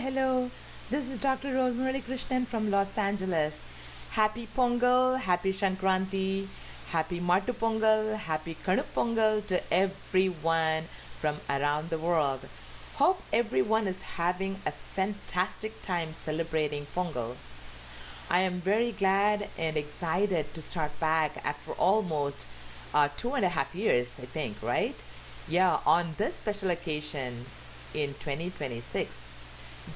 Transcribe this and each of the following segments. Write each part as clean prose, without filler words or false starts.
hello. This is Dr. Rosemary Krishnan from Los Angeles. Happy Pongal, happy Shankranti, happy Matu Pongal, happy Kanu Pongal to everyone from around the world. Hope everyone is having a fantastic time celebrating Pongal. I am very glad and excited to start back after almost 2.5 years, I think, right? Yeah, on this special occasion in 2026,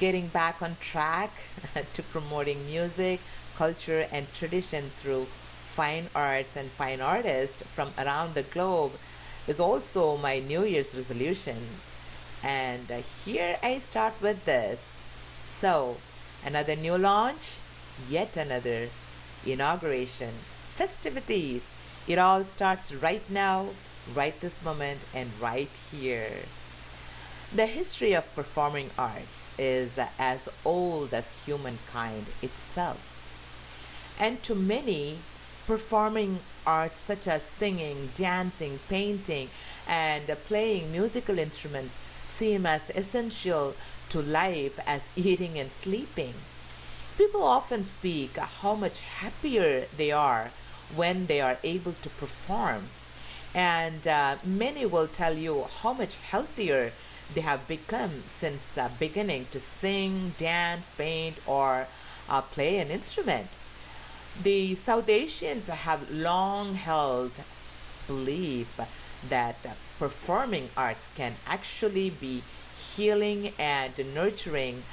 getting back on track to promoting music, culture, and tradition through fine arts and fine artists from around the globe is also my New Year's resolution. And here I start with this. So, another new launch, yet another inauguration, festivities. It all starts right now, right this moment, and right here. The history of performing arts is as old as humankind itself. And to many, performing arts such as singing, dancing, painting, and playing musical instruments seem as essential to life as eating and sleeping. People often speak how much happier they are when they are able to perform. And many will tell you how much healthier they have become since beginning to sing, dance, paint, or play an instrument. The South Asians have long held belief that performing arts can actually be healing and nurturing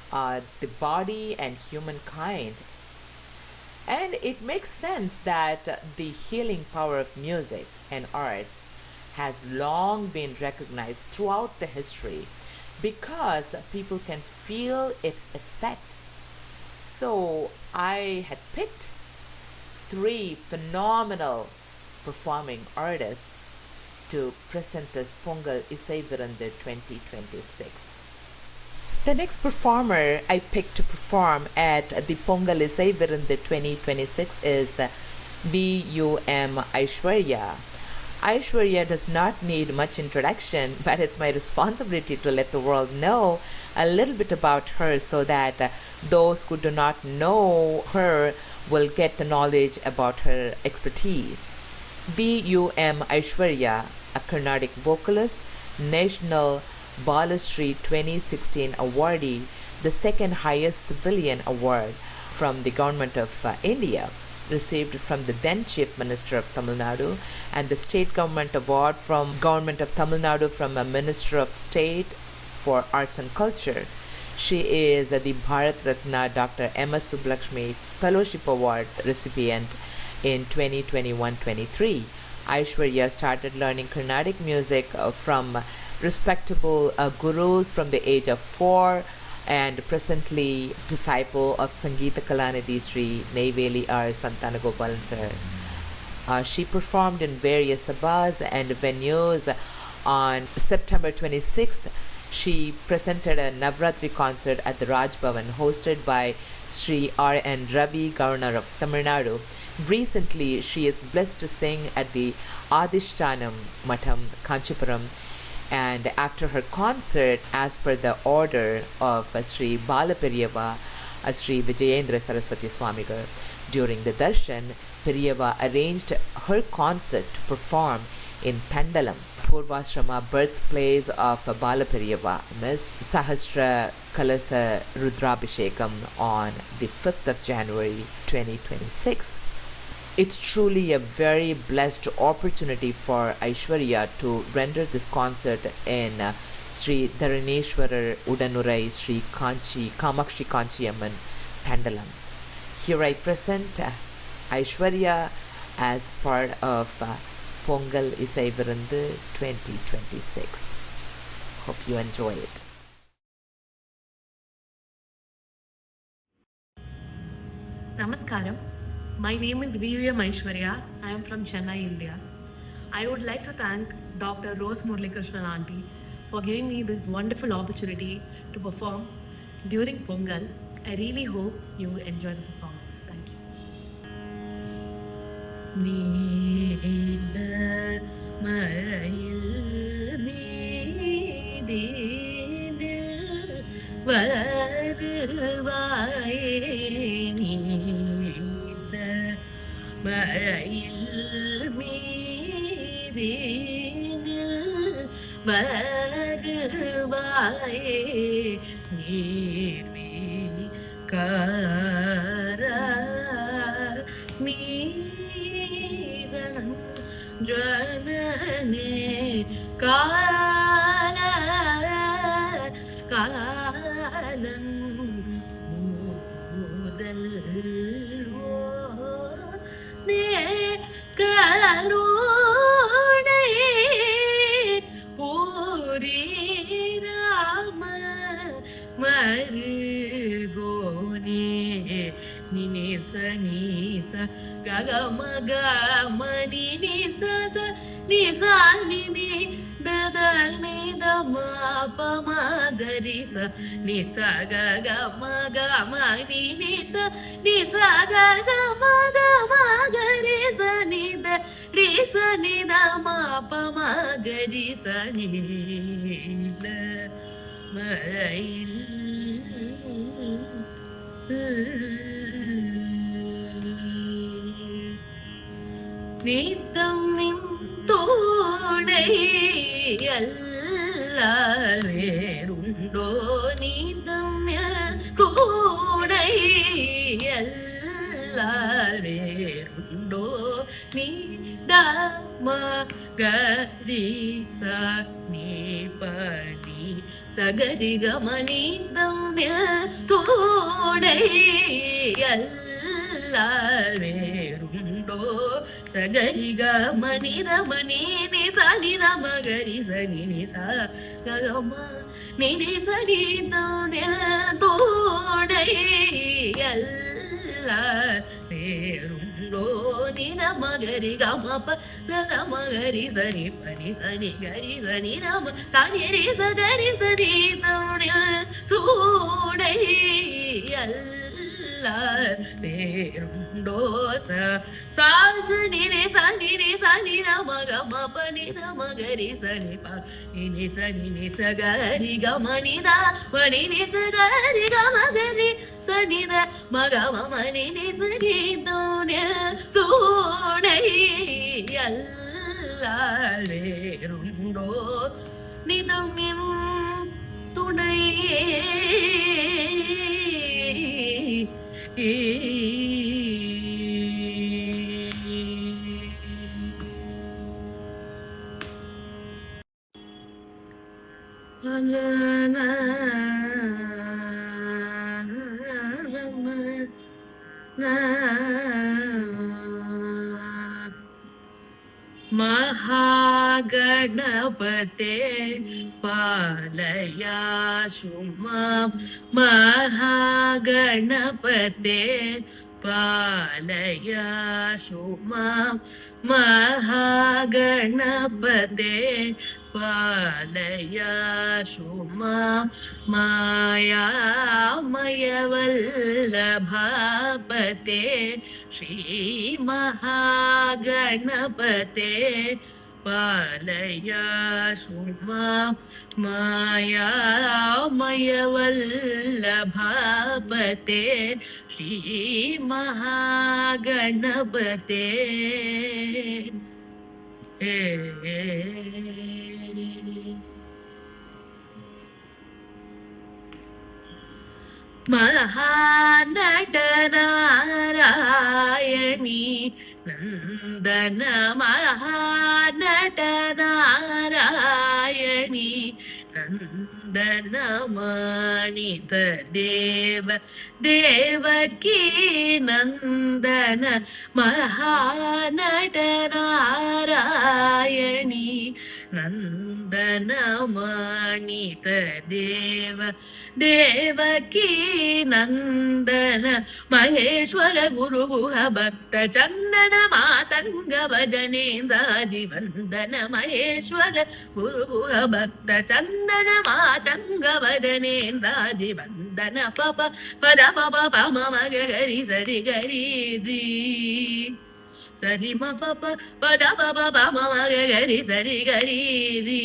the body and humankind. And it makes sense that the healing power of music and arts has long been recognized throughout the history because people can feel its effects. So I had picked three phenomenal performing artists to present this Pongal Isai Virundu 2026. The next performer I picked to perform at the Pongal Isai Virundu 2026 is VUM Aishwarya. Aishwarya does not need much introduction, but it's my responsibility to let the world know a little bit about her so that those who do not know her will get the knowledge about her expertise. VUM Aishwarya, a Carnatic vocalist, National Balashri 2016 awardee, the second highest civilian award from the government of India, received from the then Chief Minister of Tamil Nadu, and the State Government Award from Government of Tamil Nadu from a Minister of State for Arts and Culture. She is the Bharat Ratna Dr. M.S. Subbulakshmi Fellowship Award recipient in 2021-23. Aishwarya started learning Carnatic music from respectable gurus from the age of 4 and presently disciple of Sangeeta Kalanidhi Sri Neyveli R. Santanagopalan sir. She performed in various sabhas and venues. On September 26th, she presented a Navratri concert at the Raj Bhavan hosted by Sri R. N. Ravi, Governor of Tamil Nadu. Recently, she is blessed to sing at the Adishtanam Matham, Kanchipuram. And after her concert, as per the order of Sri Balaperiyava, Sri Vijayendra Saraswati Swamigal, during the darshan, Periyava arranged her concert to perform in Tandalam, Purvashrama, birthplace of Balaperiyava, amidst Sahasra Kalasa Rudrabhishekam on the 5th of January 2026. It's truly a very blessed opportunity for Aishwarya to render this concert in Sri Dharaneshwarar Udanurai Sri Kamakshi Kanchi Amman Tandalam. Here I present Aishwarya as part of Pongal Isai Virundu 2026. Hope you enjoy it. Namaskaram. My name is VUM Aishwarya. I am from Chennai, India. I would like to thank Dr. Rose Muralikrishnan Aunty for giving me this wonderful opportunity to perform during Pongal. I really hope you enjoy the performance. Thank you. நீண்ட மழையில் மீதினில் மயில் மீதினில் வருவாயே நீர்வி கார மீதன் ஜனனே கால காலன் முதல் கருணை பூரி ராம மருகோனே நினேச நீச ககமக மணி நிச நிசா நிதி தத நித மபமகரி ச நிச கக மக மணி நிச நிச கக மக மகரி ச நித ரிச நித மபமகரி ச நீல மயில் நீத்தம் நின் தோடை அல்லால் வேறுண்டோ நீத்தம் தோடை அல்லால் வேறுண்டோ நீ தம கரி ச நீ பனி சகரி கமனிதம் தோடை அல்லால் வேறுண்டோ சகரி கமனித மணி நிச நித மகரி சனி நிச ககம நினி சனி தோடை அல்லால் வேறுண்டோ நித மகரி கமப நத மகரி சனி பனி சனி கரி சனி நம சனி ரி சகரி சனி சூடை அல்லால் வேறுண்டோ சாசனி ரே சனி ரே சனி நம கம பனி நம கரி சனி ப நினி சனி நி சகரி கம நித பனி நி சகரி கம கரி சனி த மக மம நினி சனி தோன சூடை அல்லால் வேறுண்டோ நிதம் நின் துணையே महागणपते पालयाशु मां महागणपते पालयाशु मां महागणपते पालयाशु मां मायामयवल्लभापते श्रीमहागणपते पालयाशु मां मायामयवल्लभापते श्रीमहागणपते महानटनारायणी नन्दन महानटनारायणी नन्दनमानित देव देवकी नन्दन महानटनारायणी नन्दनमानित देव देवकी नन्दन महेश्वर गुरुगुह भक्त चन्दन मातङ्ग भजनेन्द्रादिवन्दन महेश्वर गुरुगुह भक्त चन्दन मातङ्ग भजनेन्द्रादिवन्दन पप पद पप पम मग गरि सरि गरि रि सरि म पप पद पप पम मग गरि सरि गरि रि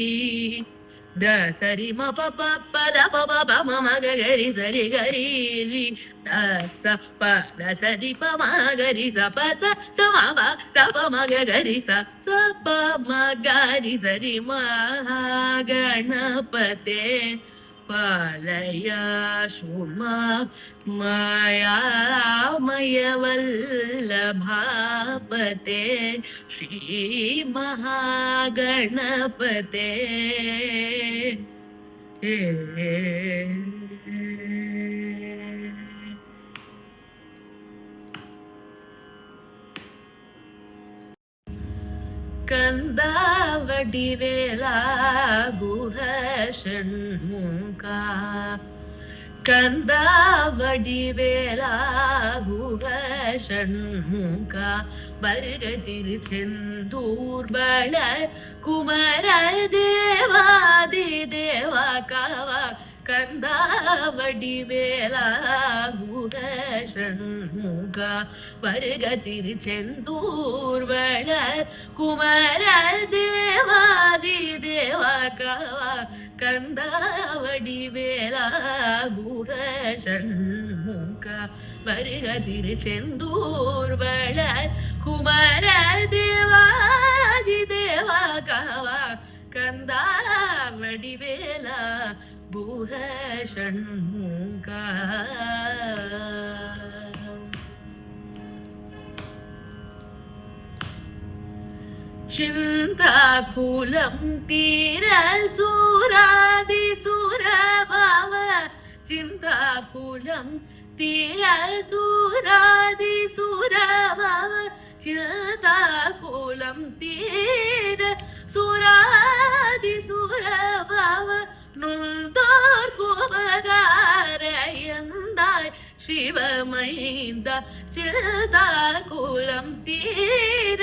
ದ ಸರಿ ಮ ಪ ಪ ಪ ದ ಪ ಪ ಪ ಮ ಮ ಗ ಗರಿ ಸರಿ ಗರಿ ರಿ ದ ಸ ಪ ದ ಸರಿ ಪ ಮ ಗರಿ ಸ ಪ ಸ ಸ ಮ ಪ ದ ಪ ಮ ಗ ಗರಿ ಸ ಸ ಪ ಮ ಗರಿ ಸರಿ ಮ ಗಣಪತೆ ಪಾಲಯ ಸುಮ ಮಾಯಾಮಯ ವಲ್ಲಭಾಪತೆ ಶ್ರೀ ಮಹಾಗಣಪತೆ ಕಂದಾವಡಿವೇಲ ಗುಹ ಷಣ್ಮುಖ ಕಂದಾವಡಿವೇಲ ಗುಹ ಷಣ್ಮುಖ வருக திருச்செந்தூர் பல குமர தேவாதி தேவா காவா கந்தாவடிவேலா குக ஷண்முக வருக திருச்செந்தூர் வள குமர தேவாதி தேவா காவா கந்தாவடிவேலா குக ஷண்முக வருக திருச்செந்தூர் வள குமர தேவாதி தேவா காவா கந்தாவடிவேலா குஹ ஷண்முக चिन्ताकुलं तीरसुरादिसुरभाव चिन्ताकुलं तीरसुरादिसुरभाव चिन्ताकुलं तीरसुरादिसुरभाव நுழ்ந்தோர்குபகாரயந்தாய் சிவமைந்த சிதாகுலம் தீர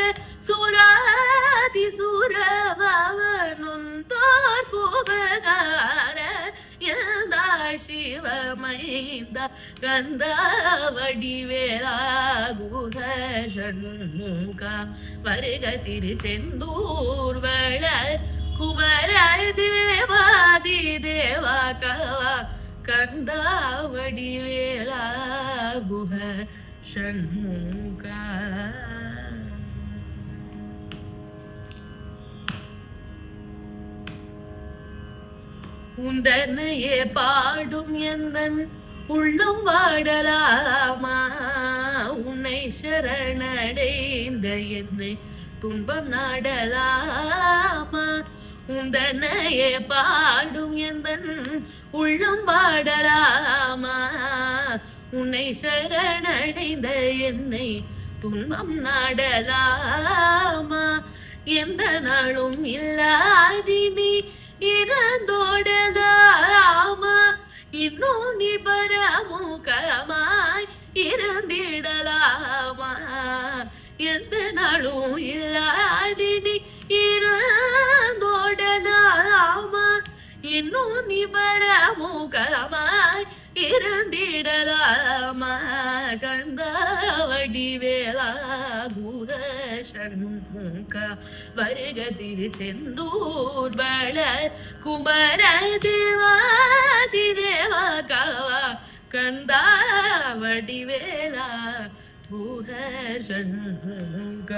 சுராதி சுரபாவ நுழ்ந்தோர்குபகாரயந்தாய் சிவமைந்த கந்தாவடிவேலா குஹ ஷண்முக வருக திருச்செந்தூர் வளர் குமர தேவாதி தேவா கவா கந்தாவடிவேலா குஹ ஷண்முக உந்தனையே பாடும் எந்தன் உள்ளம் வாடலாமா உன்னை சரணடைந்த என்னை துன்பம் நாடலாமா உந்தனையே பாடும் எந்தன் உள்ளம் பாடலாமா உன்னை சரணடைந்த என்னை துன்பம் நாடலாமா எந்த நாளும் இல்லாதினி இறந்தோடலாமா இன்னும் நீ பரமுகமாய் இருந்திடலாமா எந்த நாளும் இல்லாதினி இறந்தோடலாமா இன்னும் நீ பரமுகமாய் இருந்திடலாமா கந்தாவடிவேலா குஹ ஷண்முக வருக திருச்செந்தூர் வளர் குமர தேவாதி தேவா காவா கந்தாவடிவேலா குஹ ஷண்முக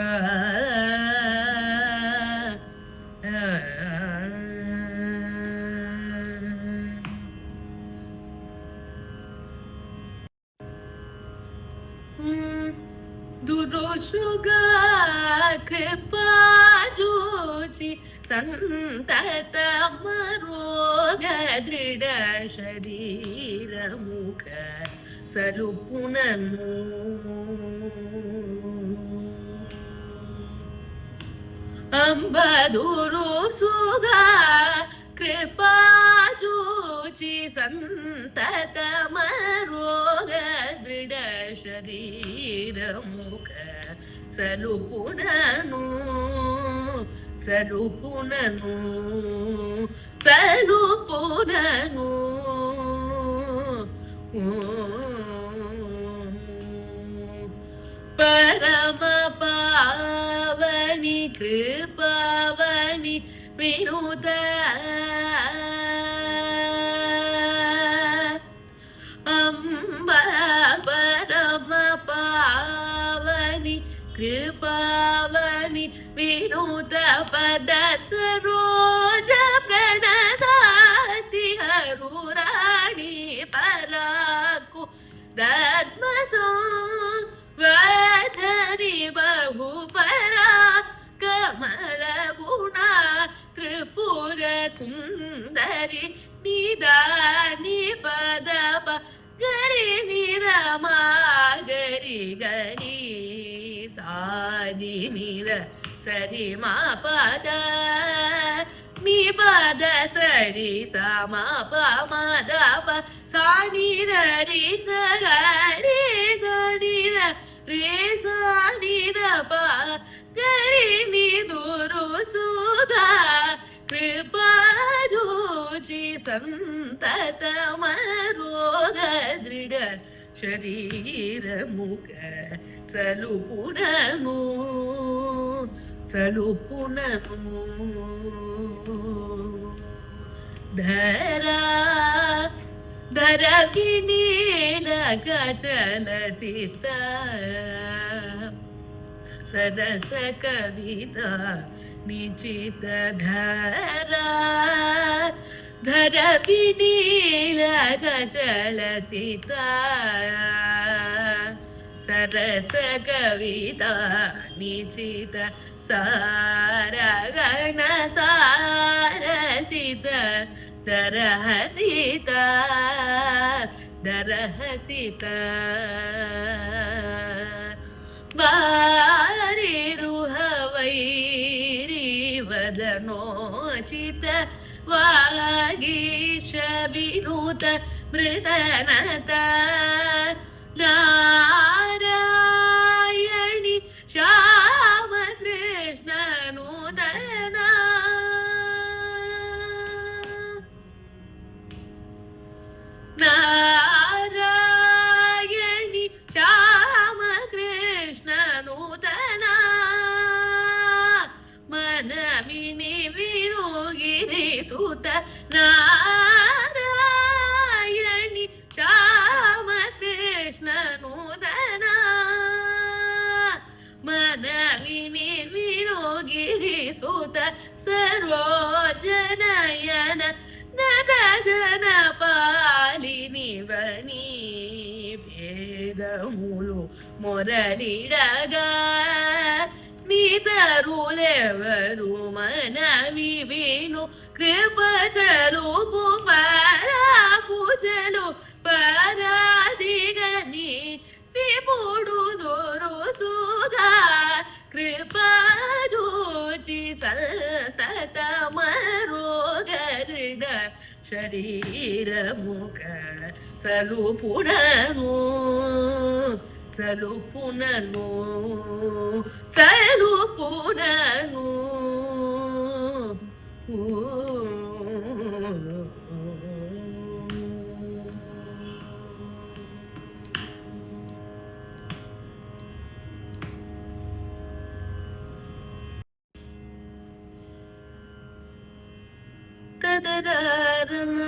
दुरोषुगा कृपा जोची संतत मरोग दृढ शरीर मुख सलुपुननु अंबदुरोषुगा कृपा जोची संतत मरोग दृढ शरीर मुख सलुपुननु सलुपुननु सलुपुननु परम पावनि कृपावनि विनुत कृपावनि विनूत पद सरोज प्रणदाति हरुराणि पराकु दद्मसो वधनि बहुपरा कमल गुणा त्रिपुर सुन्दरि निदानि पदप गरि निरमा गरि गरि सानि निर सरि मा पद नि पद सरि स मा प म द प सा नि द रि स ग रि स नि द रि स नि द प गरि नि दुरु सुधा कृपा जोचि संतत मरोग दृढ शरीर मुख चलुपुननु धरा धर विनील गचल सीता सरस कविता निचित धरा धर विनील गचल सीता सरस कविता निचित सारगण सारसित दरहसिता दरहसिता वारिरुह वैरी वदनोचित वागीश विनूत मृदनत नारायणि श्याम कृष्ण नूतन नारायणि श्याम कृष्ण नूतन मनमिनि विरोगिरि सुत नारायणि श्याम कृष्ण नूतन मनमिनि विरोगिरि सुत सरोजनयन नग जन पालिनि वनी भेदमुलु ಮೊರಲಿಡಗ ನೀತರುಳೆವರು ಮನವಿವಿನು ಕೃಪಚಲುಪು ಪರಾಕುಚಲು ಪರಾದಿಗನಿ ವಿಪುಡು ದೊರು ಸುಧಾ ಕೃಪಾದೂಚಿ ಸಂತತ ಮರೋಗದೃಢ ಶರೀರ ಮುಖ ಸಲುಪುಡನು చలుపునను చలుపునను తదరరనా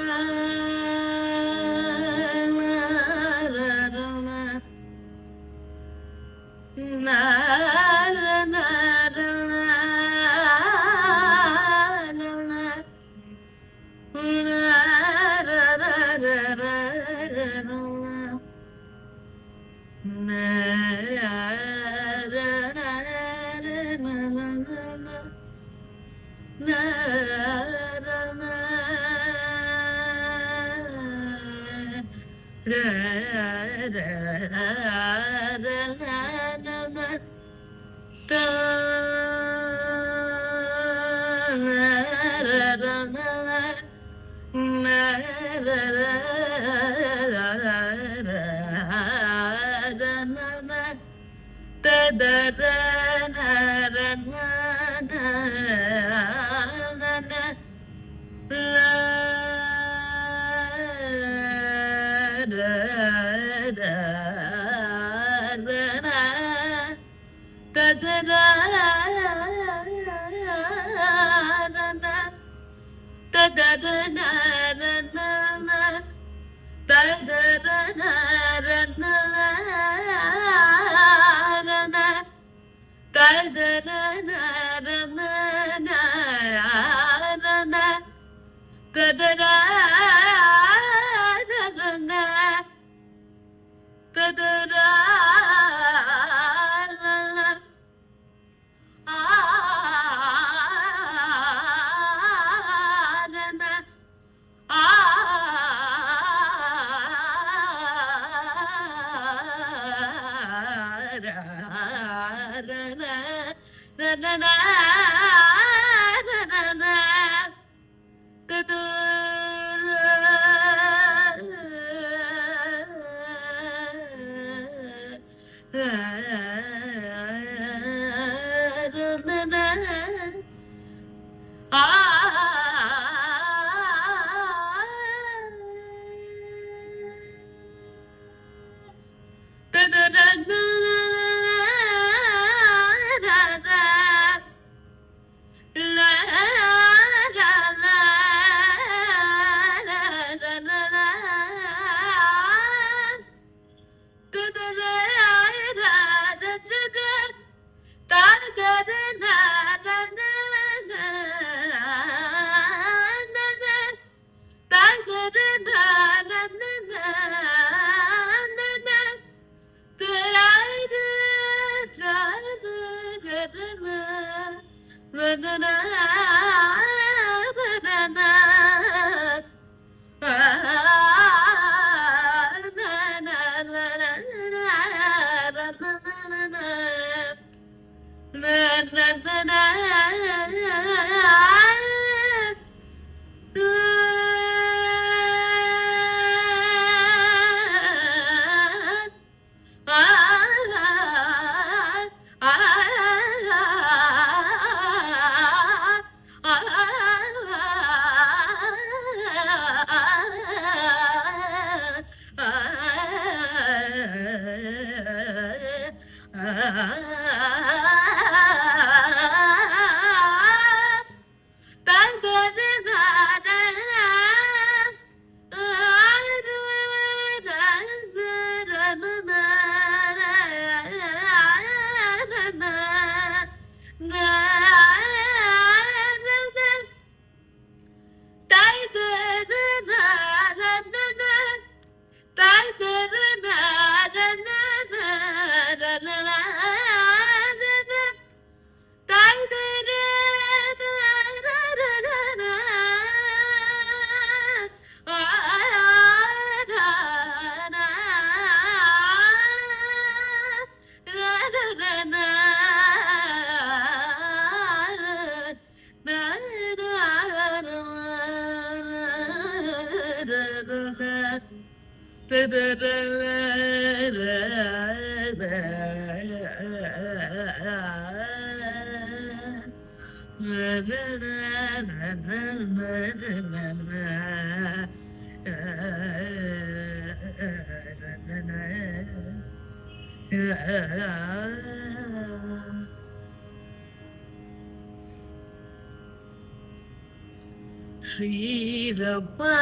श्रीरम्मा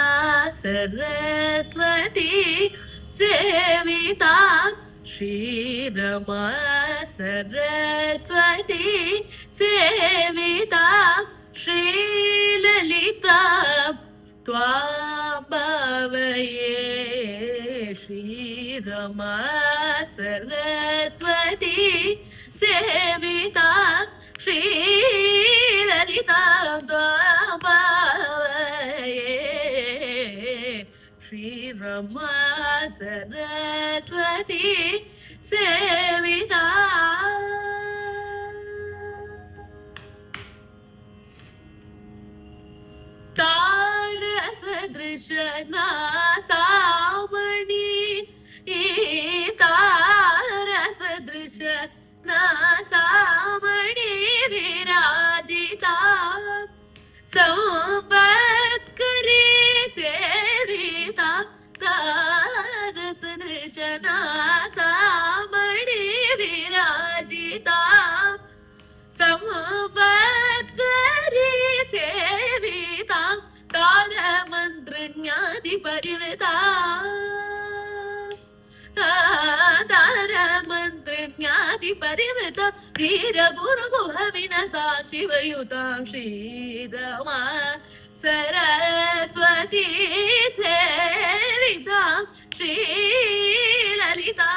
सरस्वती सेविता श्रीरमा सरस्वती सेविता श्रीललिता त्वां भावये श्रीरमा सरस्वती सेविता श्रीललिता त्वां भावये श्रीरमा सरस्वती सेविता तारसदृश नासामणि तारसदृश नासामणि विराजिता संपत्करी सेविता तारसदृश नासामणि विराजिता संपत्करी सेविता तारमन्त्रज्ञाति परिवृता ತಾರ ಮಂತ್ರ ಜ್ಞಾತಿ ಪರಿವೃತ ಧೀರ ಗುರು ಗುಹ ವಿನತಾ ಶಿವಯುತ ಶ್ರೀರಮ ಸರಸ್ವತಿ ಸೇವಿತಾ ಶ್ರೀಲಲಿತಾ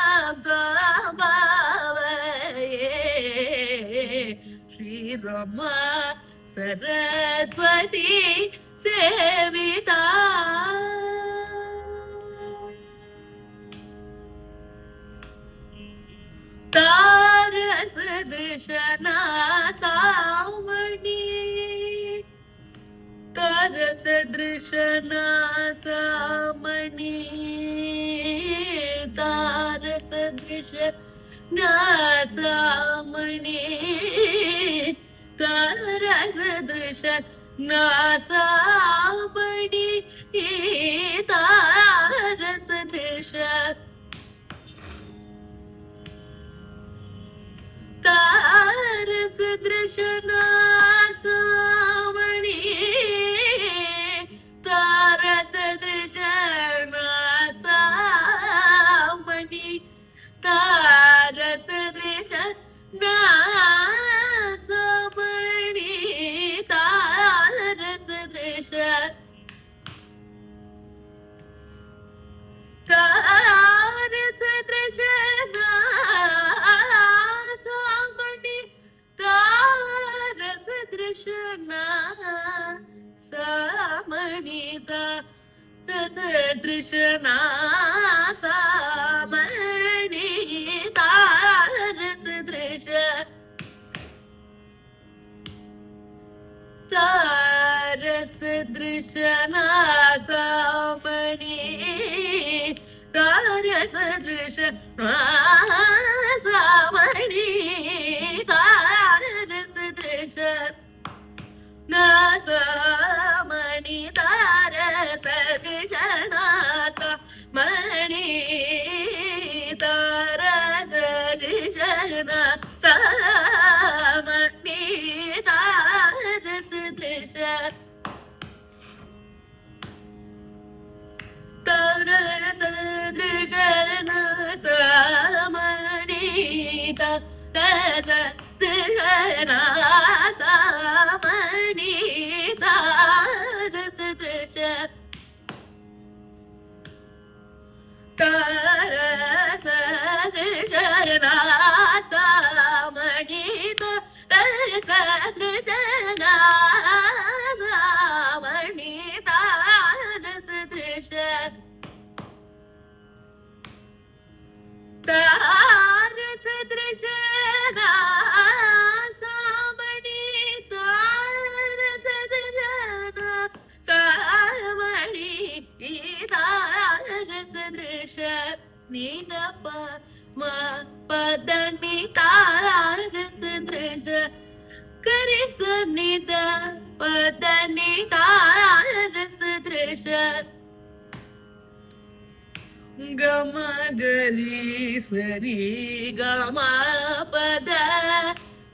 ಭಾವಯೇ ಶ್ರೀರಮ ಸರಸ್ವತಿ ಸೇವಿತಾ ತಾರಸ ದೃಶನ ಸಾಮಣಿ ತಾರಸ ದೃಶನ ಸಾಮಣಿ ತಾರಸ ದೃಶ ಸಾಮಣಿ ತಾರಸ ದೃಶ ಸಾಮಣಿ ತಾರಸ ದೃಶ ತಾರಸ ದೃಶನ ಸಾಮಣಿ ತಾರಸ ದೃಶನ ಸಾಮಣಿ ತಾರಸ ದೃಶನ ಸಾಮಣಿ ತಾರಸ ದೃಶ ತಾರಸ ದೃಶನ ಸಾಮಣಿ ತಾರಸ ದೃಶನ ಸಾಮಣಿ ತಾರಸ ದೃಶನ ಸಾಮಣಿ ತಾರಸ ದೃಶ ತಾರಸ ದೃಶನ ಸಾಮಣಿ ತಾರಸ ದೃಶನ ಸಾಮಣಿ ತಾರಸ ದೃಶ ಸಾಮಣಿ ತಾರಸ ದೃಶನ ಸಾಮಣಿ ತಾರಸ ದೃಶನ ಸಾಮಣಿ ತಾರಸ ದೃಶ ತಾರಸ ದೃಶನ ಸಾಮಣಿ ತಾರಸ ದೃಶನ ಸಾಮಣಿ ತಾರಸ ದೃಶ ತಾರಸ ದೃಶನ ಸಾಮಣಿ ತಾರಸ ದೃಶನ ಸಾಮಣಿ ತಾರಸ ದೃಶ ತಾರಸ ದೃಶನ ಸಾಮಣಿ ತಾರಸ ದೃಶನ ಸಾಮಣಿ ತಾರಸ ದೃಶ ನಿದ ಪದ ನಿ ತಾರಸ ದೃಶ ಕರಿಸ ನಿದ ಪದ ನಿ ತಾರಸ ದೃಶ ಗಮ ಗರಿ ಸರಿ ಗಮ ಪದ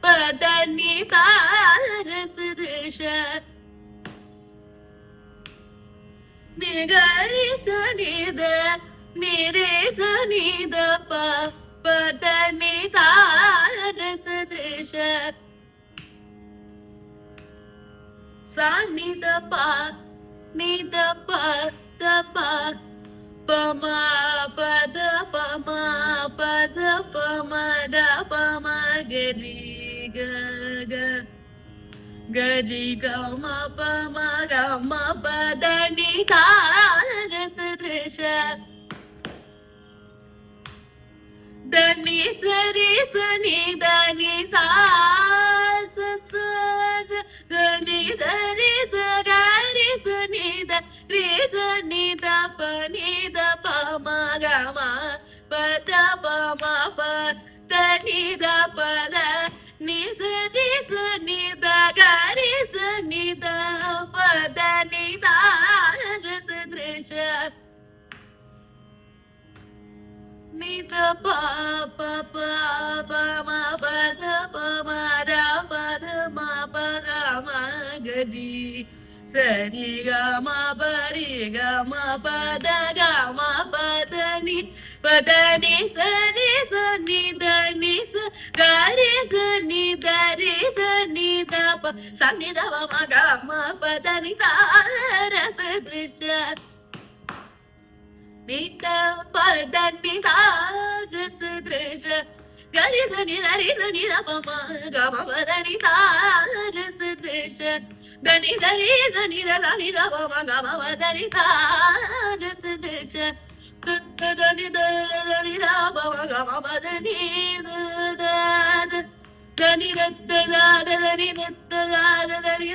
ಪದ ನಿ ತಾರಸ ದೃಶ ನಿಗರಿ ಸನಿದ ನಿರೆ ಸನಿದ ಪದ ನಿ ತಾರಸ ದೃಶ ಸಾನಿದ ನಿದ ಪದ ಪಮ ಪದ ಪಮ ಪದ ಪಮದ ಪಮ ಗರಿ ಗ ಗರಿ ಗಮ ಪಮ ಗಮ ಪದ ನಿ ತಾರಸ ದೃಶ ಧನಿ ಸರಿ ಸನಿ ಧನಿ ಸಾ ಧನಿ ಸರಿ ಸ ಗರಿ ಸನಿ ದ ರಿ ಧನಿ ದ ಪ ನಿ ದ ಪ ಮ ಗ ಮ ಪ ದ ಪ ಮ ಪ ದ ನಿ ದ ಪ ದ ನಿ ಸರಿ ಸನಿ ದ ಗರಿ ಸನಿ ದ ಪ ದ ನಿ ತಾರಸ ದೃಶ ನಿದ ಪ ಪ ಪ ಪ ಮ ಪ ದ ಪ ಮ ದ ಪ ದ ಮ ಪ ಗ ಮ ಗರಿ ಸರಿ ಗ ಮ ಪ ರಿ ಗ ಮ ಪ ದ ಗ ಮ ಪ ದ ನಿ పదని సరి సని దని స గరి సని దరి సని దప సని దవ మగ మ పదని తారస దృశ్య నిత పదని తారస దృశ్య గరి సని దరి సని దప మ గ మ పదని తారస దృశ్య దని దరి దని దని దప మ గ మ పదని తారస దృశ్య దని దని దప మ గ మ పదని దని దని దని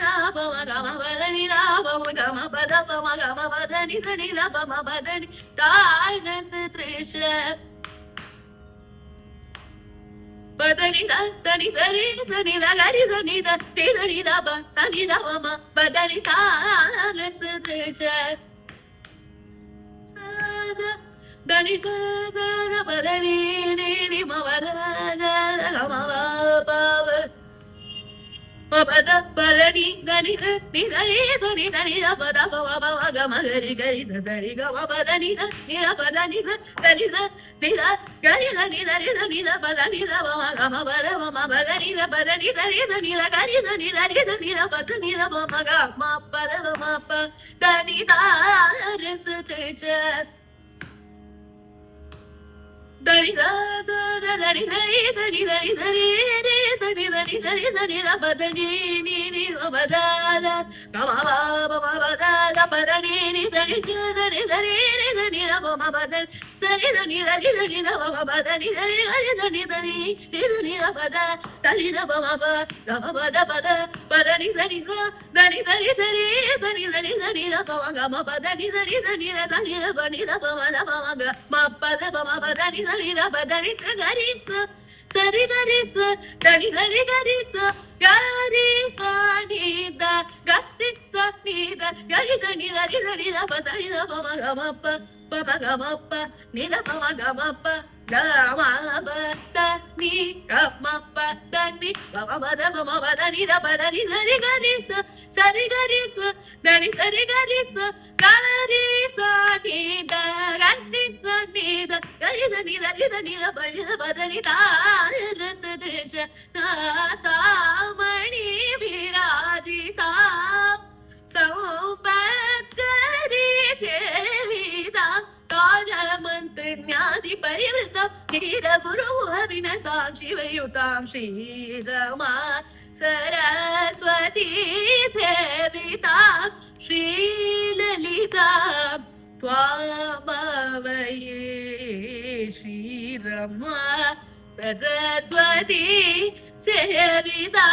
దప మ గ మ పదని దప మ గ మ పద ప మ గ మ పదని దని దప మ పదని తారస దృశ్య పదని దని దరి దని గరి దని దని దప సని దప మ పదని తారస దృశ్య దని ద పదని ని మ పద గ మ ప పద పదని దని ని దని దని దని దప దప మ ప గ మ గరి గరి దరి గ మ పదని ని పదని దని ని గరి దని దరి దని దప దని దప మ గ మ పద మ పదని పదని దరి దని గరి దని దరి దని దప సని దప మ గ మ పద మ ప దని తారస దృశ్య దని దని దని దని దని దని దని దని దని దని దప దని ని మ పద గ మ ప మ పద దప దని ని దని దని దని దని దప మ పద సని దని దని దని దప మ పద ని దని దని దని దని ని దప ద దని దప మ ప గ మ పద పద పద ని దని దని దని దని దని దని దని దప మ గ మ పద ని దని దని దని దప ని దప మ గ మ పద ప మ పద ని దని దప దని గరి సరి దని దని దని గరి గరి సని ద గరి సని ద గరి దని దని దని దప దని దప మ గ మ ప ప మ గ మ ప ని దప మ గ మ ప గ మ ప ద ని గ మ ప ద ని గ మ ప ద మ ప ద ని దప దని దని గరి సరి గరి దని సరి గరి గరి సని ద గరి సని ద గరి దని దని దని దప ని దప దని తారస దృశ్య సామణి విరాజిత సౌపత్కరి సేవిత మంత్రిజ్ఞాతి పరివృత ధీర గురు అభినతాం శివయుతాం శ్రీరమా సరస్వతీ సేవితా శ్రీలలితా త్వామవయే శ్రీరమా సరస్వతీ సేవితా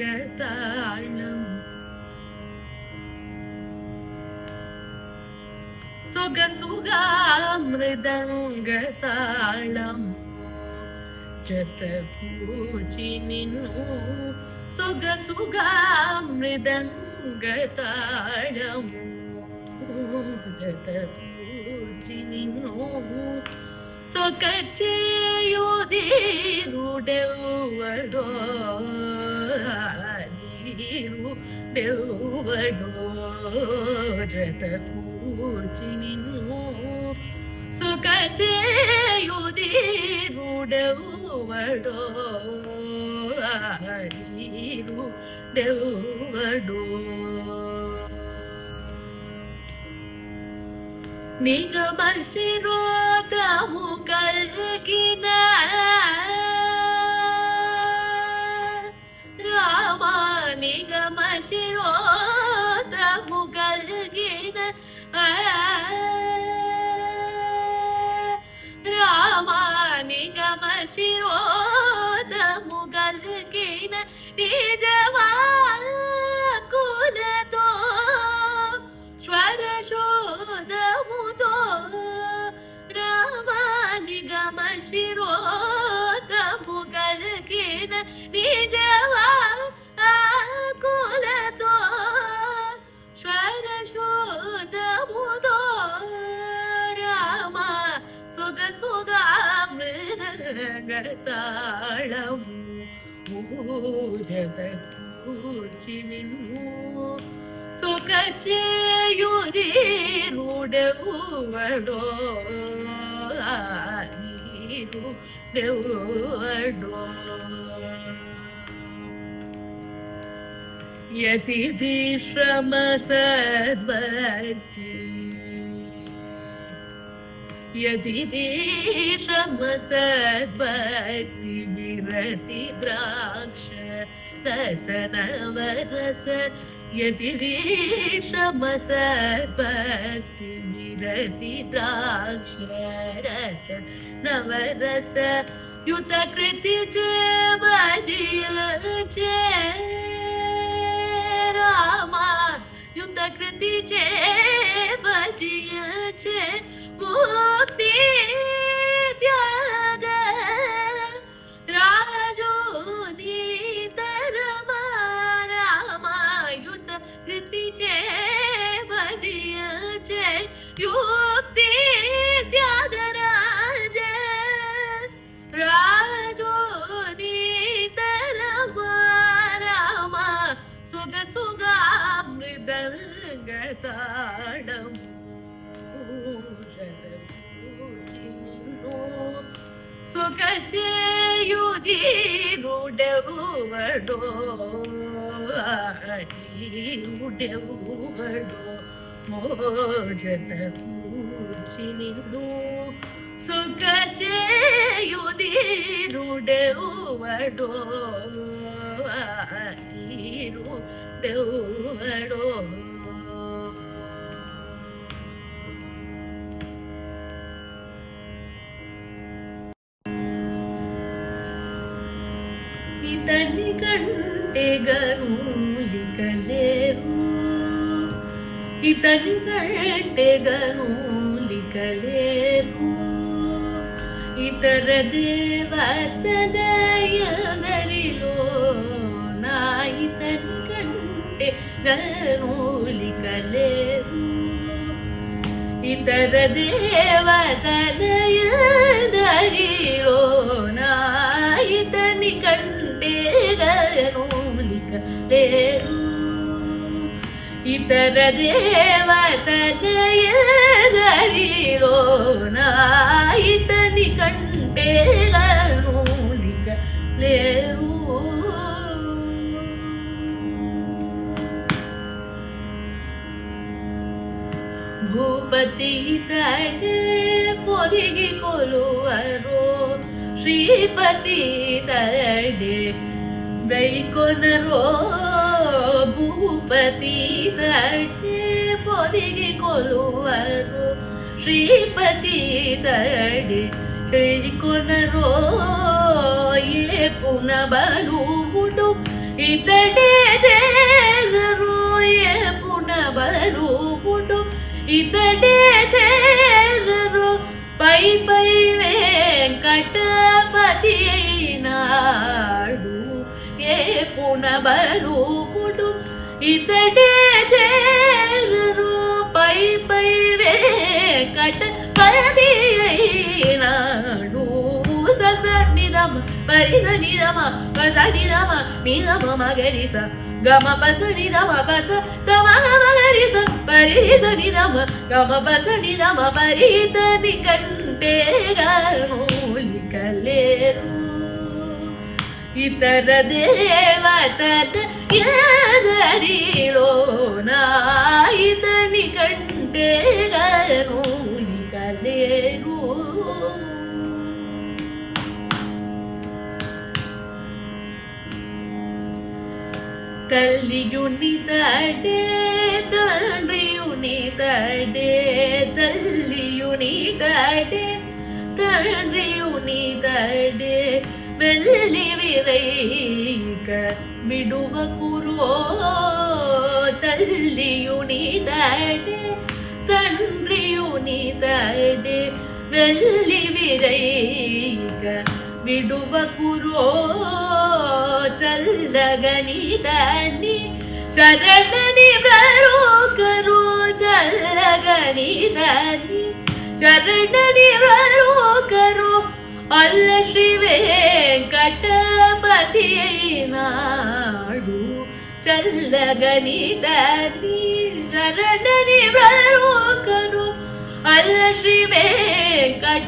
സുഖസുഖാമൃദംഗതാളം സുഖസുഖാമൃദംഗതാളം ജതപൂജിനിനു സുഖസുഖാമൃദംഗതാളം ജതപൂജിനിനു ಸೊಕಚೆಯುದಿರುಡೆವಡೋ ಜತ ಕೂರ್ಚಿ ನಿನ್ನು ಸೊಕಚೆಯುದಿರುಡೆವಡೋ ದೆವಡೋ ನಿಗಮ ಶಿರೋತಮು ಕಲ್ಗಿನ ರಾಮ ನಿಗಮ ಶಿರೋತಮು ಕಲ್ಗಿನ ರಾಮ ನಿಗಮ ಶಿರೋತಮು ಕಲ್ಗಿನ ನಿಜವಾ ಕುಲತೋ ಸ್ವರ ಶೋಧಮುತೋ ರಾಮ ನಿಗಮ ಶಿರೋತಮು ಕಲ್ಗಿನ ನಿಜವಾ ಕುಲ తాళము మూజత కూర్చి నిన్ను సొక చేయుదీరుడెవడో నీరుడెవడో యతి విశ్రమ సద్వతి యతి విశ్రమ సద్వతి విరతి ద్రాక్ష రసనవరస యతి విశ్రమ సద్వతి విరతి ద్రాక్ష రస నవరస యుత కృతి చే రామా యుత కృతి చే బజియ చే ముక్తి త్యాగ రాజో నీతరమ రామాయుత కృతి చే బజియ చే యుక్తి త్యాగ రాజ రాజో నీతరమ రామ సుగ సుగామృదంగతాళం సుఖ చేయుదీరుడెవడో నీరుడెవడో మోజత కూర్చి నిన్ను సుఖ చేయుదీరుడెవడో నీరుడెవడో ఇతని కంటే గనులికలేరు ఇతని కంటే గనులికలేరు ఇతర దేవతదయదరిలో నా ఇతని కంటే గనులికలేరు ఇతర దేవతదయదరిలో నా ఇతని కంటే గనులిక లేరు ఇతర దేవతదయదరిలో నా ఇతని కంటే గనులిక లేరు ಭೂಪತಿ ತಡೆ ಪೊದಿಗೆ ಕೊಲುವರು ಶ್ರೀಪತಿ ತಡೆ ಬೈಕೊನರೋ ಭೂಪತಿ ತಡೆ ಪೊದಿಗೆ ಕೊಲುವರು ಶ್ರೀಪತಿ ತಡೆ ಬೈಕೊನರೋ ಏ ಪುನ ಬರುವುದು ಇತಡೆ ಸೇರರು ಏ ಪುನ ಬರುವುದು ఇతడే చేరరు పై పై వెంకటపతి అయినాడు ఏ పునబరూపుడు ఇతడే చేరరు పై పై వెంకటపతి అయినాడు సస నిరమ పరిస నిరమ పస నిరమ నిరమ మగరిస గమ పస నిరమ పస సమగరిస పరిస నిరమ గమ పస నిరమ పరితని కంటే గనులికలేరు ఇతర దేవతద ఎదరిలో నా ఇతని కంటే గనులికలేరు తల్లియుని తడే తండ్రియుని తడే తల్లియుని తడే తండ్రియుని తడే వెళ్ళి విరైక బిడువ కురో తల్లియుని తడే తండ్రియుని తడే వెళ్ళి విరైక బిడువ కురో చల్లగని దాన్ని శరణని బ్రరోకరు చల్లగని దాన్ని శరణని బ్రరోకరు ಅಲ್ಲ ಶ್ರೀ ವೆಂಕಟಪತಿಯೈನಾಡು ಚಲ್ಲಗಣಿತ ಶರಣನಿ ಪ್ರರೋಕರು ಅಲ್ಲ ಶ್ರೀ ವೆಂಕಟಪತಿಯೈನಾಡು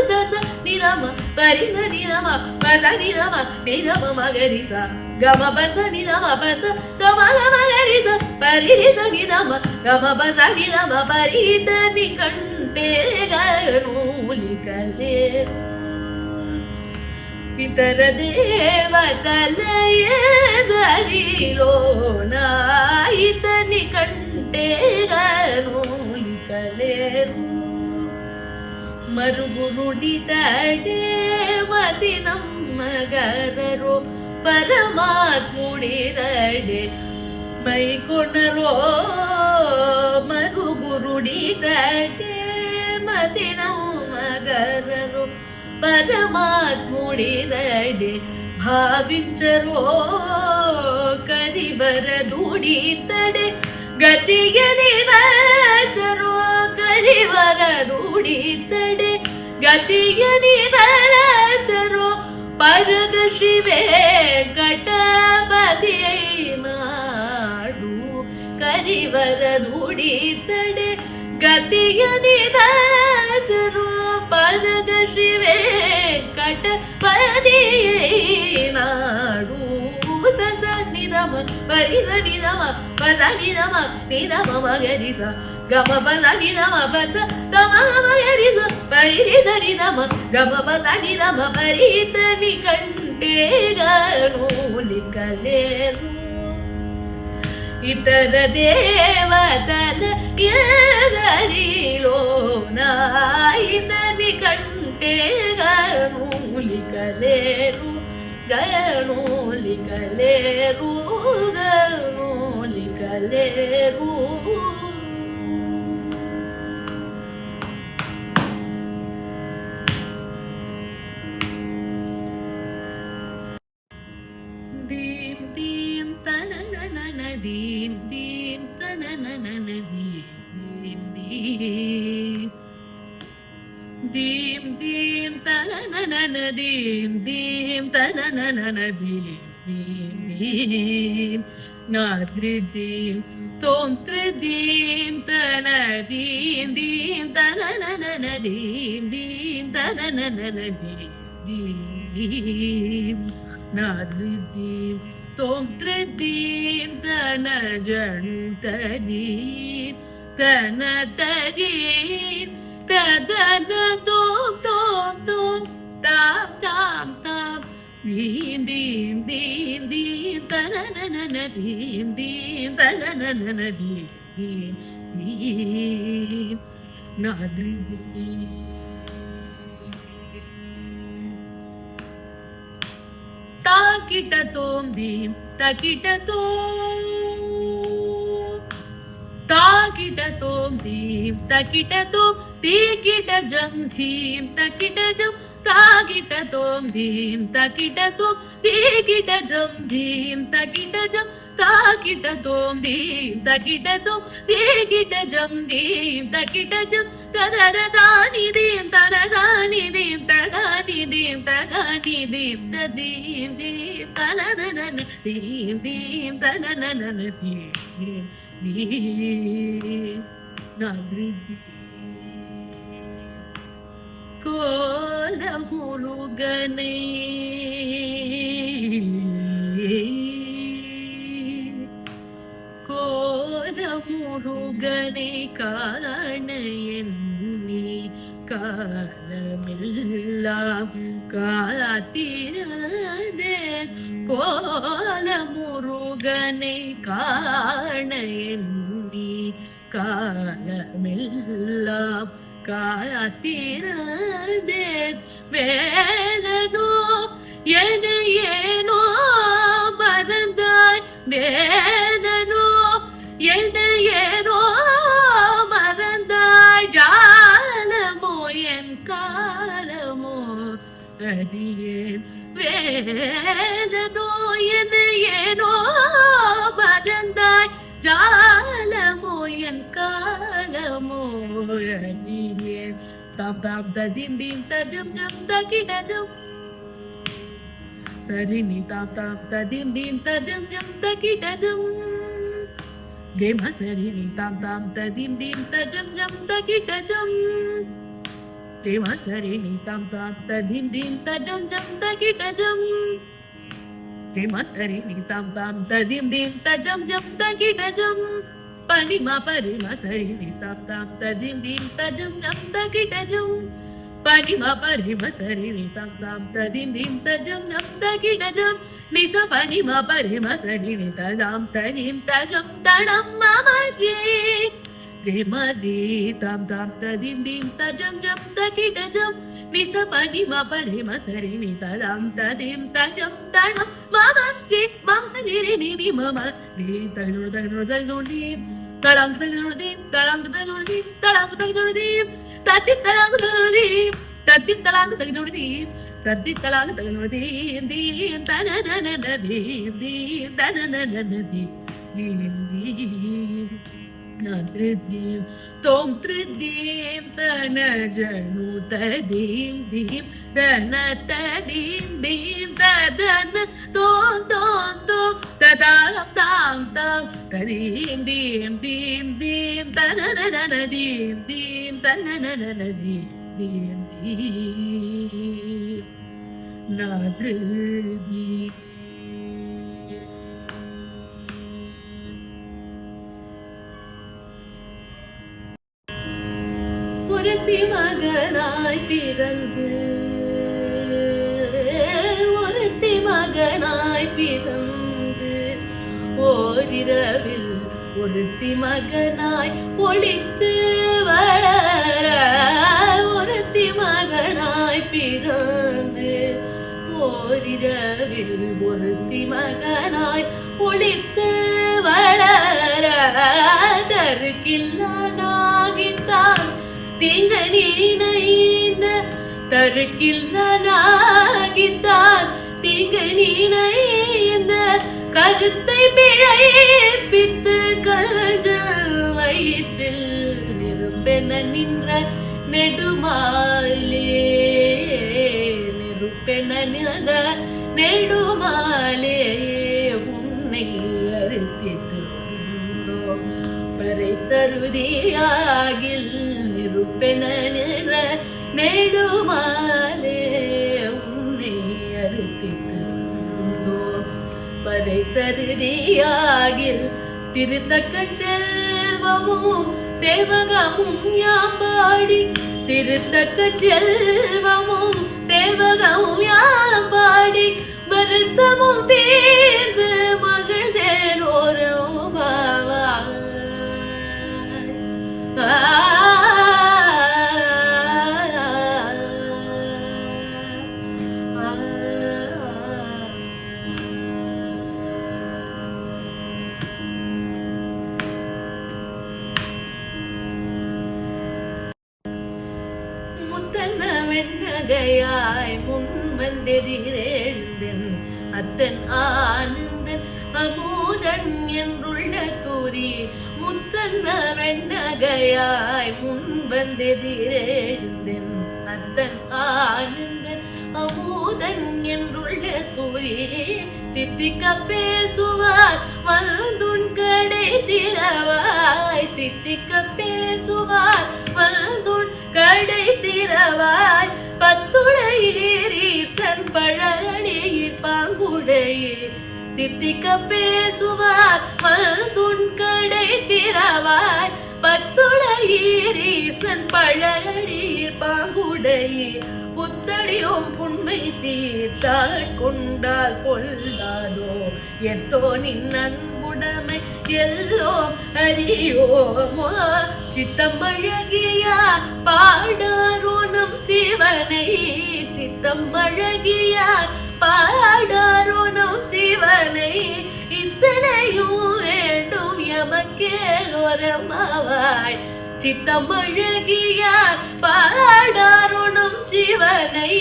ಸಸ ನಿರಮ ಪರಿಸ ನಿರಮ ಪಸ ನಿರಮ ನಿರಮ ಮಗರಿಸ ಗಮ ಪಸ ನಿರಮ ಪಸ ಸಮಗ ಮಗರಿಸ ಪರಿರಿಸ ನಿರಮ ಗಮ ಪಸ ನಿರಮ ಪರಿತ ನಿಕಂಟೆಗನೂಲಿಕಲೇರು ಇತರ ದೇವತಲಯದರಿಲೋನ ಇತ ನಿಕಂಟೆಗನೂಲಿಕಲೇರು ಮರುಗು ನುಡಿತಡೆ ಮತಿ ನಮ್ಮಗರರು ಪರಮಾತ್ಮುಡಿದಡೆ ಮೈಕೊಣರೋ ಮರುಗು ನುಡಿತಡೆ ಮತಿ ನಮ್ಮಗರರು ಪರಮಾತ್ಮುಡಿದಡೆ ಭಾವಿಂಚರೋ ಕರಿವರ ದುಡಿತಡೆ ಗತಿಗೆ ನಿರಚರೋ ಕರಿವರ ದುಡಿತಡೆ ಗತಿಗೆ ನಿರಚರೋ ಪರದ ಶ್ರೀ ವೆಂಕಟಪತಿಯೈನಾಡು ಕರಿವರ ದುಡಿತಡೆ ಗತಿಯ ನಿರಚರೋ ಪರದ ಶ್ರೀ ವೆಂಕಟಪತಿಯೈನಾಡು ಸಸ ನಿರಮ ಪರಿಸ ನಿರಮ ಪದ ನಿರಮ ನಿರಮ ಮಗರಿಸ ಗಮ ಪದ ನಿರಮ ಪಸ ಸಮ ಮಗರಿಸ ಪರಿರಿಸ ನಿರಮ ಗಮ ಪಸ ನಿರಮ ಪರಿತ ನಿಕಂಟೆಗನೂಲಿಕಲೇರು ಇತರ ದೇವತಲ ಎದರಿಲೋನ ಇತ ನಿಕಂಟೆಗನೂಲಿಕಲೇರು ಗನೂಲಿಕಲೇರು ಗನೂಲಿಕಲೇರು ದೀಂ ದೀಂ ತನನನನ ದೀಂ ದೀಂ ತನನನನ ದೀಂ ದೀಂ ದೀಂ ದೀಂ ತನನನನ ದೀಂ ದೀಂ ತನನನನ ದೀಂ ದೀಂ ದೀಂ ನಾದ್ರಿದೀಂ ತೋಂತ್ರಿದೀಂ ತನ ದೀಂ ದೀಂ ತನನನನ ದೀಂ ದೀಂ ತನನನನ ದೀಂ ದೀಂ ನಾದ್ರಿದೀಂ ತೋಂತ್ರಿದೀಂ ತನ ಜಂತದೀಂ ತನ ತದೀಂ ತದನ ತೋಂ ತೋಂ ತೋಂ ತಾಂ ತಾಂ ತಾಂ ದೀಂ ದೀಂ ದೀಂ ದೀಂ ತನನನನ ದೀಂ ದೀಂ ತನನನನ ದೀಂ ದೀಂ ದೀಂ ನಾದ್ರಿದೀಂ ತಾಕಿಟ ತೋಂ ದೀಂ ತಕಿಟ ತೋಂ ತಾಕಿಟ ತೋಂ ದೀಂ ಸಕಿಟ ತೋಂ ತೀಕಿಟ ಜಂ ಧೀಂ ತಕಿಟ ಜಂ ತಾಕಿಟ ತೋಂ ಧೀಂ ತಕಿಟ ತೋಂ ತೀಕಿಟ ಜಂ ಧೀಂ ತಕಿಟ ಜಂ ತಾಕಿಟ ತೋಂ ಧೀಂ ತಕಿಟ ತೋಂ ತೀಕಿಟ ಜಂ ಧೀಂ ತಕಿಟ ಜಂ ತದರದಾನಿ ದೀಂ ತರದಾನಿ ದೀಂ ತಗಾನಿ ದೀಂ ತಗಾನಿ ದೀಂ ತದೀಂ ದೀಂ ತನನನನ ದೀಂ ದೀಂ ತನನನನ ದೀಂ ದೀಂ ನಾದ್ರಿದೀಂ ಕೋಲ ಮುರುಗನೇ ಕೋಲ ಮುರುಗನೇ காணென்னி காலமெல்லாம் காத்திரதே கோல முருகனை காண எண்ணி காலமெல்லாம் காத்திரதே வேலனோ என ஏனோ மறந்தாய் வேலனோ என ஏனோ மறந்தாய் ஜாலமோ என் காலமோ அறியேன் வேலனோ என ஏனோ மறந்தாய் ஜாலமோ என் காலமோ அறியேன் tam tam ta dim dim ta jum jum ta ki ta jum. Sari ni tam tam ta dim dim ta jum jum ta ki ta jum. Ge ma sari ni tam tam ta dim dim ta jum jum ta ki ta jum. Ge ma sari ni tam tam ta dim dim ta jum jum ta ki ta jum. Ge ma sari ni tam tam ta dim dim ta jum jum ta ki ta jum. Pani ma pari ma sari ni tam tam ta dim dim ta jum jum ta ki ta jum. Pani ma pari ma sari ni tam tam ta dim dim ta jum jum ta ki ta jum. Ni sa pani ma pari ma sari ni ta dam ta dim ta jum ta dam ma ma ge. Re ma re tam tam ta dim dim ta jum jum ta ki ta jum. Ni sa pani ma pari ma sari ni ta dam ta dim ta jum ta dam ma ma ge ma ma re re ni ni ma ma re ta jum ta jum ta jum dim. Talang ta jum dim talang ta jum dim talang ta jum dim. Tati talang ta jum dim tati talang ta jum dim. Tati talang ta jum dim dim ta na na na na dim dim ta na na na na dim dim dim. Na tridim tom tridim ta na janu ta dim dim ta na ta dim dim ta da na tom tom tom ta da tam tam ta dim dim dim dim ta na na na na dim dim ta na na na na dim dim dim. Na tridim. ஒருத்தி மகனாய் பிறந்து ஒருத்தி மகனாய் பிறந்து ஓரிரவில் ஒருத்தி மகனாய் ஒளித்து வளர ஒருத்தி மகனாய் பிறந்து ஓரிரவில் ஒருத்தி மகனாய் ஒளித்து வளர தருக்கில்லானாகித்தான் தீங்க நீனைந்த தருக்கில்லானாகித்தான் தீங்க நீனைந்த கருத்தை பிழைப்பித்து கஞ்சல் வயிற்றில் நெருப்பென நின்ற நெடுமாலே நெருப்பென நின்ற நெடுமாலே உன்னை அறுத்தித்து பறை தருதியாகில் நெருப்பென நின்ற நெடுமாலே உன்னை அறுத்தித்து பறை தருதியாகில் திருத்தக்க செல்வமும் சேவகமும் யாம்பாடி திருத்தக்க செல்வமும் சேவகமும் யாம்பாடி வருத்தமும் தீர்ந்து மகிழ்ந்தேனோரும் பாவாய். முத்தன்ன வெண்ணகையாய் முன் வந்தெதிரேழ்ந்தன் அத்தன் ஆனந்தன் அமூதன் என்றுள்ள தூரி முத்தன்ன வெண்ணகையாய் முன் வந்தெதிரேழ்ந்தன் அத்தன் ஆனந்தன் அமூதன் என்றுள்ள தூரி தித்திக்க பேசுவார் வந்துன் கடை திறவாய் தித்திக்க பேசுவார் வந்துன் கடை திறவாய் பத்துடையீரீசன் பழகடியில் பாங்குடையீர் தித்திக்க பேசுவார் வந்துன் கடை திறவாய் பத்துடையீரீசன் பழகடியில் பாங்குடையீர் புத்தடியோம் புண்மை தீர்த்தாள் கொண்டால் கொள்ளாதோ எத்தோ நின் அன்புடைமை எல்லோம் அறியோமோ சித்தம் அழகியார் பாடாரோ நம் சிவனை சித்தம் அழகியார் பாடாரோ நம் சிவனை இத்தனையும் வேண்டும் எமக்கேலோரமாவாய் சித்தம் அழகியார் பாடாருணும் சிவனை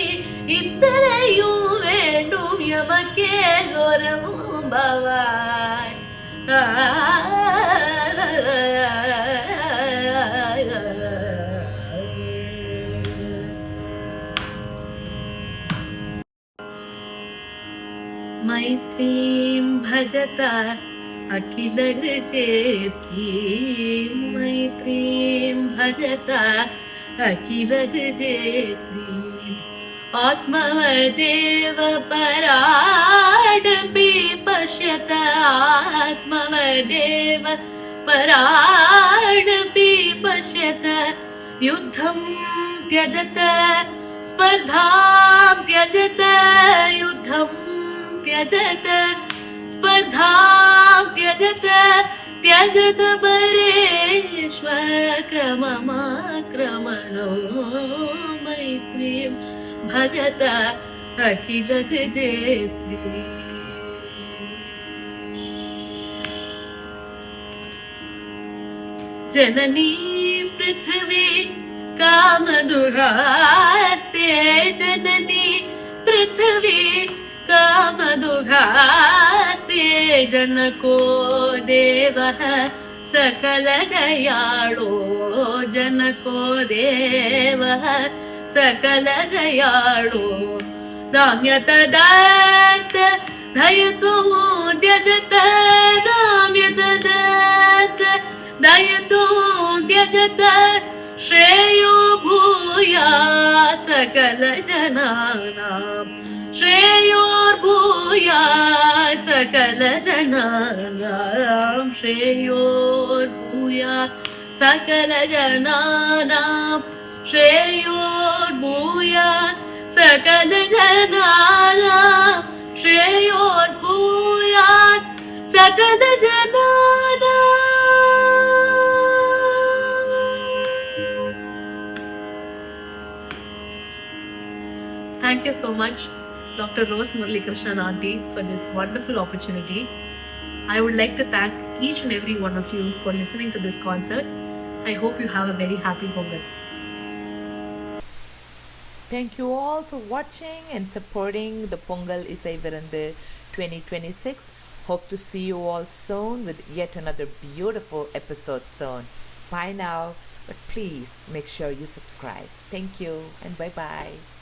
இத்தனையும் வேண்டும் எமக்கேலோரமும் பவாய். त्यजत अखिलहृजेत्रीं मैत्रीं भजत अखिलहृजेत्रीम् आत्मवदेव पराडपि पश्यत आत्मवदेव पराडपि पश्यत युद्धं त्यजत स्पर्धां त्यजत युद्धं त्यजत स्पर्धां त्यजत त्यजत परेष्वक्रममाक्रमणो मैत्रीं भजत अखिलहृजेत्री जननी पृथ्वी कामदुहास्ते जननी पृथ्वी कामदुहास्ते जनको देवः सकलदयाळो जनको देवः सकलदयाळो दाम्यतदत्त धयतु त्यजत दाम्यतदत्त दयतु त्यजत श्रेयो भूयात् सकलजनानां श्रेयोर्भूयात् सकलजनानां श्रेयोर्भूयात् सकलजनानां श्रेयोर्भूयात् सकलजनानां श्रेयोर्भूयात् सकलजनानां Thank you so much, Dr. Rose Muralikrishnan Aunty, for this wonderful opportunity. I would like to thank each and every one of you for listening to this concert. I hope you have a very happy Pongal. Thank you all for watching and supporting the Pongal Isai Virandu 2026. Hope to see you all soon with yet another beautiful episode soon. Bye now, but please make sure you subscribe. Thank you and bye-bye.